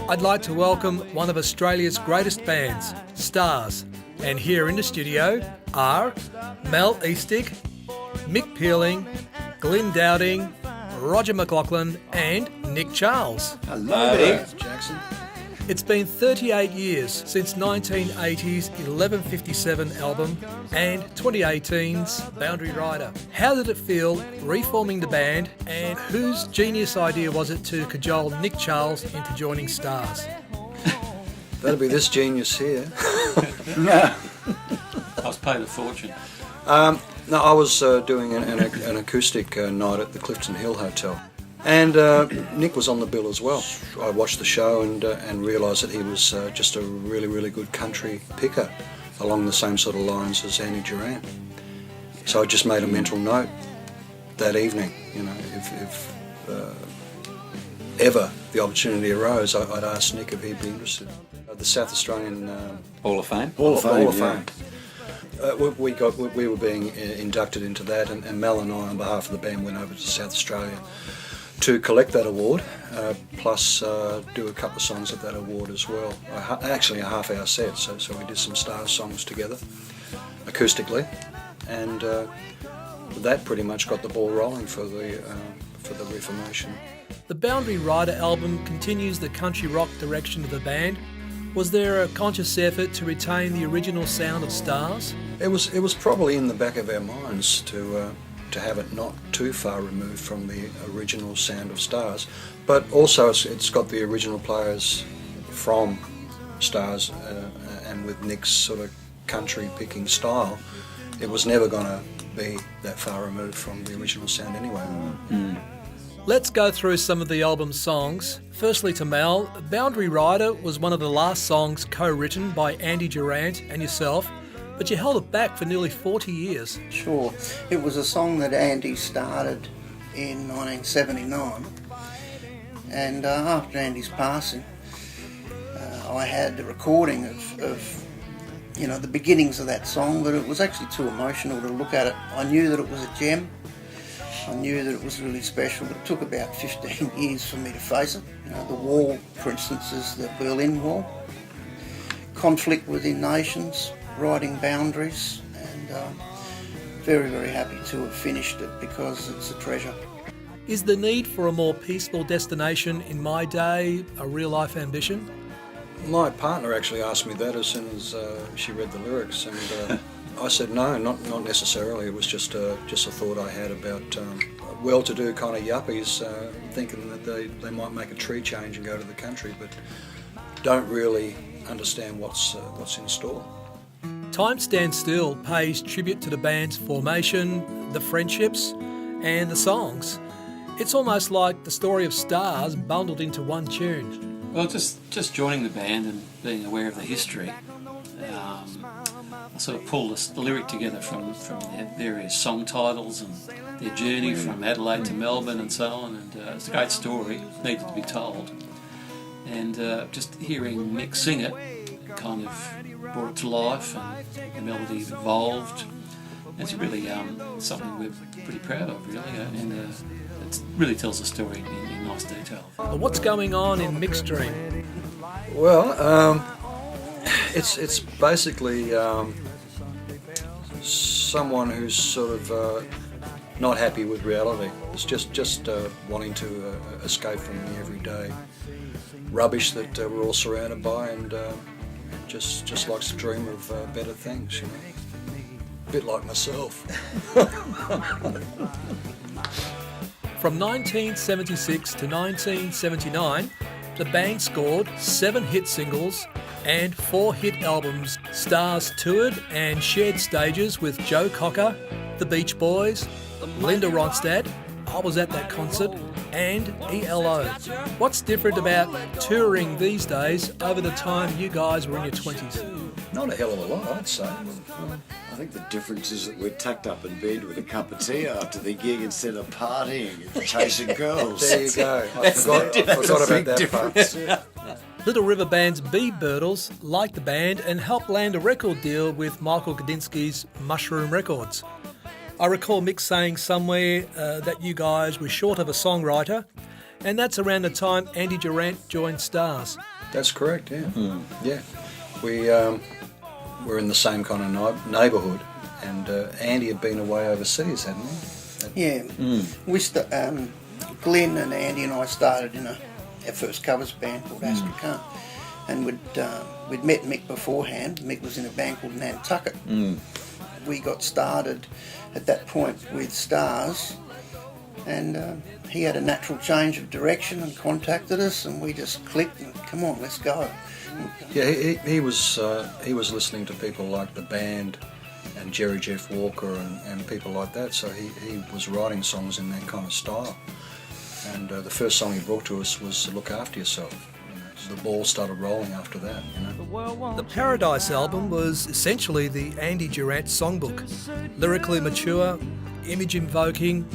I'd like to welcome one of Australia's greatest bands, Stars. And here in the studio are Mal Eastick, Mick Pealing, Glyn Dowding, Roger McLachlan and Nick Charles. Hello there, Jackson. It's been 38 years since 1980's 1157 album and 2018's Boundary Rider. How did it feel reforming the band, and whose genius idea was it to cajole Nick Charles into joining Stars? That'll be this genius here. I was paid a fortune. No, I was doing an acoustic night at the Clifton Hill Hotel. And Nick was on the bill as well. I watched the show and realised that he was just a really, really good country picker along the same sort of lines as Andrew Durant. So I just made a mental note that evening, you know, if ever the opportunity arose, I'd ask Nick if he'd be interested. The South Australian Hall of Fame? Hall of Fame. We were being inducted into that, and Mel and I, on behalf of the band, went over to South Australia to collect that award, plus do a couple of songs at that award as well. Actually a half-hour set, so we did some Stars songs together, acoustically, and that pretty much got the ball rolling for the reformation. The Boundary Rider album continues the country rock direction of the band. Was there a conscious effort to retain the original sound of Stars? It was probably in the back of our minds to have it not too far removed from the original sound of Stars, but also it's got the original players from Stars, and with Nick's sort of country picking style, it was never going to be that far removed from the original sound anyway. Mm. Let's go through some of the album's songs. Firstly to Mal, Boundary Rider was one of the last songs co-written by Andrew Durant and yourself, but you held it back for nearly 40 years. Sure. It was a song that Andy started in 1979, and after Andy's passing, I had the recording of the beginnings of that song, but it was actually too emotional to look at it. I knew that it was a gem. I knew that it was really special, but it took about 15 years for me to face it. You know, the wall, for instance, is the Berlin Wall. Conflict within nations, writing boundaries, and very, very happy to have finished it because it's a treasure. Is the need for a more peaceful destination in my day a real-life ambition? My partner actually asked me that as soon as she read the lyrics, and I said no, not necessarily. It was just a thought I had about well-to-do kind of yuppies thinking that they might make a tree change and go to the country, but don't really understand what's in store. Time Stands Still pays tribute to the band's formation, the friendships, and the songs. It's almost like the story of Stars bundled into one tune. Well, just joining the band and being aware of the history, I sort of pulled the lyric together from their various song titles and their journey from Adelaide to Melbourne and so on, and it's a great story, needed to be told. And just hearing Mick sing it kind of brought it to life, and the melody evolved. It's really something we're pretty proud of, really, and it really tells the story in nice detail. But what's going on in Mick's dream? Well, it's basically someone who's sort of not happy with reality. It's just wanting to escape from the everyday rubbish that we're all surrounded by, and just likes to dream of better things, you know. A bit like myself. From 1976 to 1979, the band scored 7 hit singles and 4 hit albums. Stars toured and shared stages with Joe Cocker, the Beach Boys, Linda Ronstadt, I was at that concert, and ELO. What's different about touring these days over the time you guys were in your 20s? Not a hell of a lot, I'd say. I think the difference is that we're tucked up in bed with a cup of tea after the gig instead of partying and chasing girls. There you go. I forgot about that part. Little River Band's Bee Birtles liked the band and helped land a record deal with Michael Gudinski's Mushroom Records. I recall Mick saying somewhere that you guys were short of a songwriter, and that's around the time Andrew Durant joined Stars. That's correct, yeah. Yeah. We're in the same kind of neighbourhood, and Andy had been away overseas, hadn't he? Yeah. Glyn and Andy and I started in our first covers band called Astrakhan, and we'd met Mick beforehand. Mick was in a band called Nantucket. We got started at that point with Stars, and he had a natural change of direction and contacted us, and we just clicked and come on, let's go. Yeah, he was listening to people like the band and Jerry Jeff Walker and people like that, so he was writing songs in that kind of style. And the first song he brought to us was Look After Yourself. So the ball started rolling after that, The Paradise album was essentially the Andy Durant songbook. Lyrically mature, image invoking.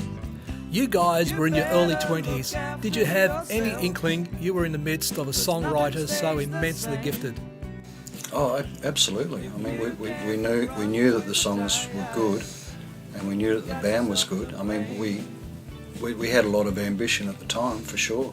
You guys were in your early 20s. Did you have any inkling you were in the midst of a songwriter so immensely gifted? Oh, absolutely. I mean, we knew that the songs were good, and we knew that the band was good. I mean, we had a lot of ambition at the time, for sure.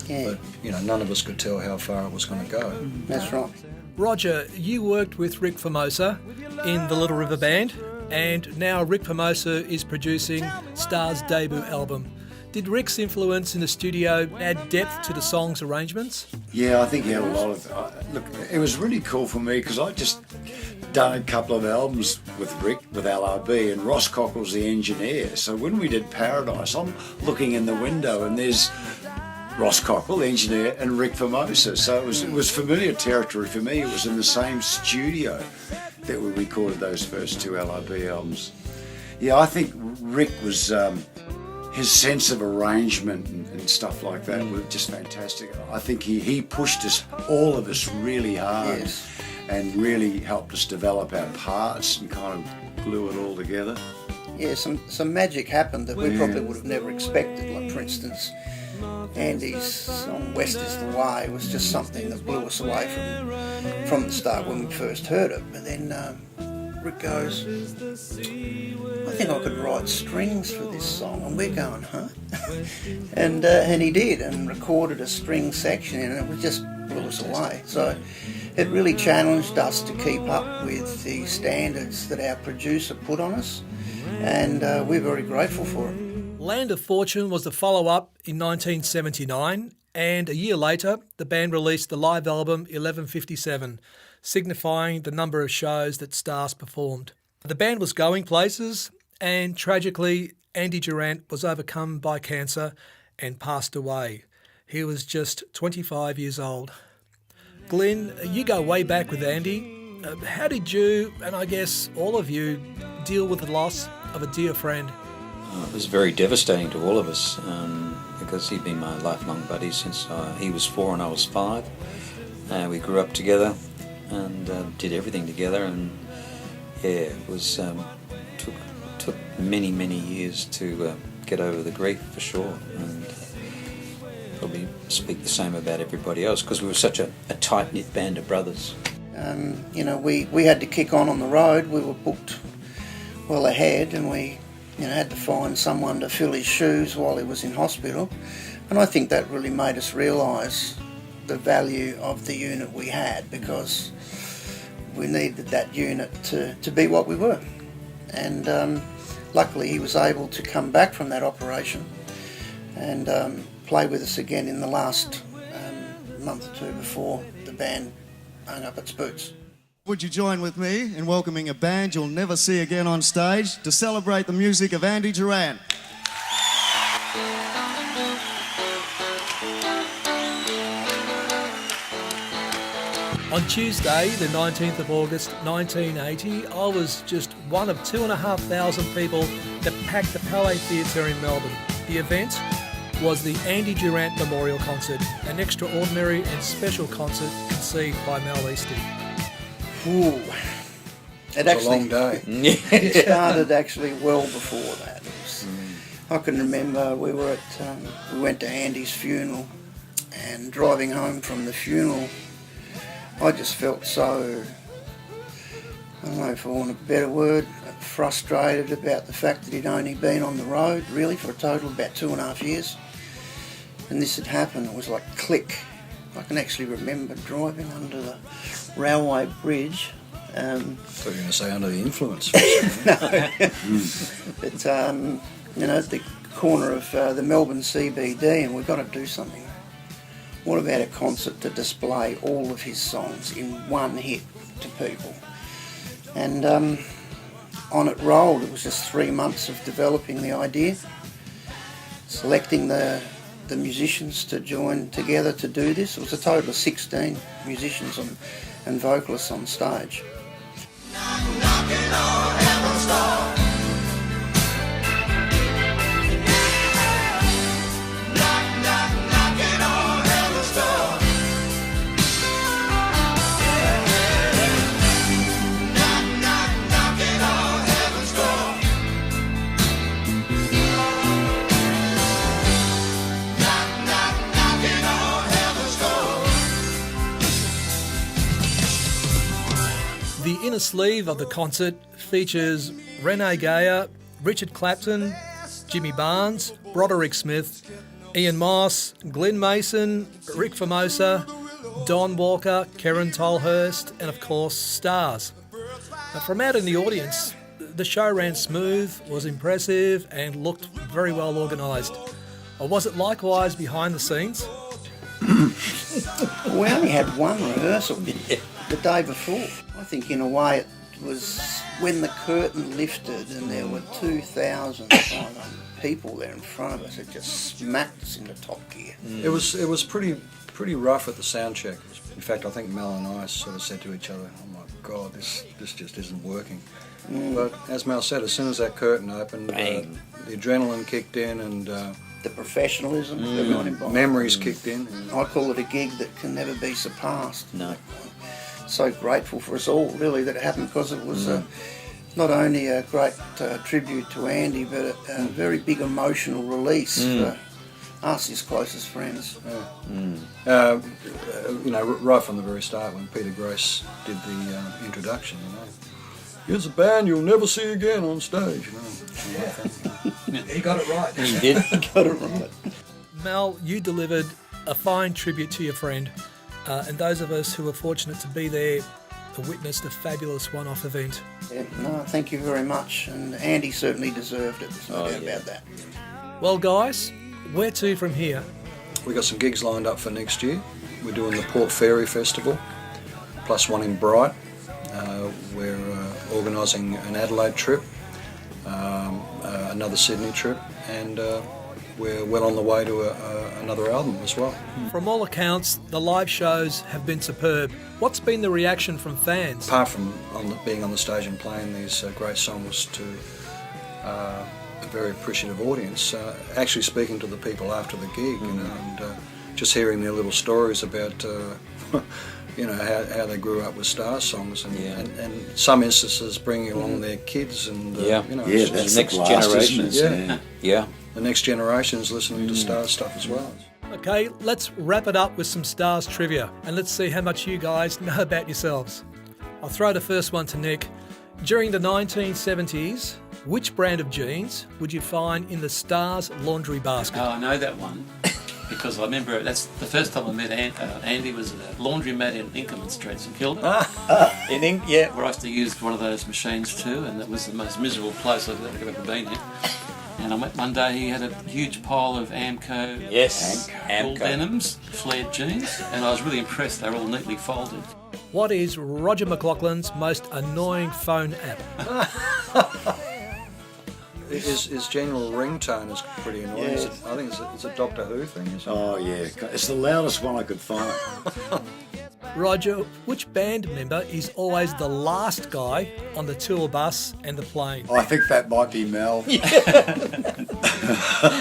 Yeah. But, none of us could tell how far it was going to go. That's right. Roger, you worked with Rick Formosa in the Little River Band, and now Rick Formosa is producing Star's debut album. Did Rick's influence in the studio add depth to the song's arrangements? Yeah, I think he had a lot of... look, it was really cool for me because I just done a couple of albums with Rick, with LRB, and Ross Cockrell's the engineer. So when we did Paradise, I'm looking in the window and there's Ross Cockrell, the engineer, and Rick Formosa. So it was familiar territory for me. It was in the same studio that we recorded those first two LRB albums. Yeah, I think Rick was... his sense of arrangement and stuff like that was just fantastic. I think he pushed us, all of us, really hard. Yes. And really helped us develop our parts and kind of glue it all together. Yeah, some magic happened that we probably would have never expected. Like, for instance, Andy's song West is the Way was just something that blew us away from the start when we first heard it. But then Rick goes, I think I could write strings for this song, and we're going, huh? and he did, and recorded a string section, and it just blew us away. So it really challenged us to keep up with the standards that our producer put on us, and we're very grateful for it. Land of Fortune was the follow-up in 1979, and a year later the band released the live album 1157, signifying the number of shows that Stars performed. The band was going places, and tragically Andy Durant was overcome by cancer and passed away. He was just 25 years old. Glyn, you go way back with Andy. How did you, and I guess all of you, deal with the loss of a dear friend? It was very devastating to all of us because he'd been my lifelong buddy since he was 4 and I was 5. We grew up together and did everything together, and it was took many years to get over the grief, for sure, and probably speak the same about everybody else because we were such a tight-knit band of brothers. We had to kick on the road. We were booked well ahead, and we had to find someone to fill his shoes while he was in hospital, and I think that really made us realise the value of the unit we had, because we needed that unit to be what we were. And luckily he was able to come back from that operation and play with us again in the last month or two before the band hung up its boots. Would you join with me in welcoming a band you'll never see again on stage to celebrate the music of Andy Durant? On Tuesday, the 19th of August 1980, I was just one of 2,500 people that packed the Palais Theatre in Melbourne. The event was the Andy Durant Memorial Concert, an extraordinary and special concert conceived by Mal Eastick. Ooh, It's a long day. It started actually well before that. I can remember we went to Andy's funeral, and driving home from the funeral, I just felt so, I don't know if I want a better word, frustrated about the fact that he'd only been on the road really for a total of about 2.5 years. And this had happened. It was like click. I can actually remember driving under the railway bridge. I thought you were going to say under the influence. For a second. It's at the corner of the Melbourne CBD, and we've got to do something. What about a concert to display all of his songs in one hit to people? And on it rolled. It was just 3 months of developing the idea, selecting the musicians to join together to do this. It was a total of 16 musicians and vocalists on stage. The inner sleeve of the concert features Renee Gayer, Richard Clapton, Jimmy Barnes, Broderick Smith, Ian Moss, Glenn Mason, Rick Formosa, Don Walker, Karen Tolhurst, and of course Stars. Now, from out in the audience, the show ran smooth, was impressive and looked very well organised. Or was it likewise behind the scenes? We only had one rehearsal the day before. I think in a way it was when the curtain lifted and there were 2,500 people there in front of us. It just smacked us into top gear. It was pretty rough at the sound check. In fact, I think Mal and I sort of said to each other, "Oh my God, this just isn't working." But as Mal said, as soon as that curtain opened, the adrenaline kicked in and The professionalism of everyone involved. memories kicked in. I call it a gig that can never be surpassed. No. So grateful for us all, really, that it happened, because it was not only a great tribute to Andy, but a very big emotional release for us, his closest friends. Right from the very start when Peter Grace did the introduction, here's a band you'll never see again on stage, He got it right. He did. Got it right. Mal, you delivered a fine tribute to your friend, and those of us who were fortunate to be there witnessed a fabulous one-off event. Yeah, no, thank you very much, and Andy certainly deserved it, there's no doubt about that. Well, guys, where to from here? We got some gigs lined up for next year. We're doing the Port Fairy Festival, plus one in Bright. We're organising an Adelaide trip, another Sydney trip, and we're well on the way to another album as well. From all accounts, the live shows have been superb. What's been the reaction from fans? Apart from being on the stage and playing these great songs to a very appreciative audience, actually speaking to the people after the gig, and just hearing their little stories about how they grew up with Stars songs, and some instances bringing along their kids, and that's the next generation. The next generation's listening to Stars stuff as well. Okay, let's wrap it up with some Stars trivia, and let's see how much you guys know about yourselves. I'll throw the first one to Nick. During the 1970s, which brand of jeans would you find in the Stars laundry basket? Oh, I know that one. Because I remember that's the first time I met Andy was at a laundromat in Inkerman Street, St Kilda. Where I used to use one of those machines too, and it was the most miserable place I've ever been in. And I met one day, he had a huge pile of Amco wool denims, flared jeans, and I was really impressed. They were all neatly folded. What is Roger McLachlan's most annoying phone app? His general ringtone is pretty annoying. Yeah. I think it's a Doctor Who thing, isn't it? Oh yeah, it's the loudest one I could find. Roger, which band member is always the last guy on the tour bus and the plane? I think that might be Mel.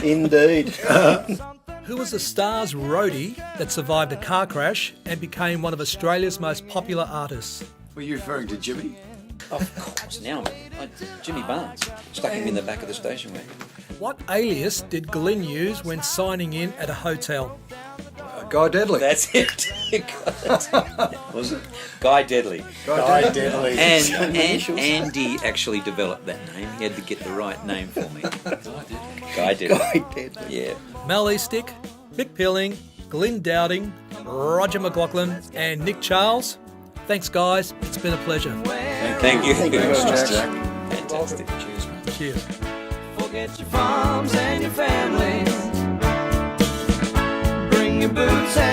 Indeed. Who was the Stars roadie that survived a car crash and became one of Australia's most popular artists? Were you referring to Jimmy? Of course, now Jimmy Barnes stuck him in the back of the station wagon. What alias did Glyn use when signing in at a hotel? Guy Deadly. That's it. You got it. Was it? Guy Deadly. Guy Deadly. And Andy actually developed that name. He had to get the right name for me. Guy Deadly. Guy Deadly. Yeah. Mal Eastick, Mick Pealing, Glyn Dowding, Roger McLachlan, and Nick Charles. Thanks, guys. It's been a pleasure. Thank you. Thanks, Jack. Fantastic. Cheers, mate. Cheers. Forget your farms and your families. Bring your boots and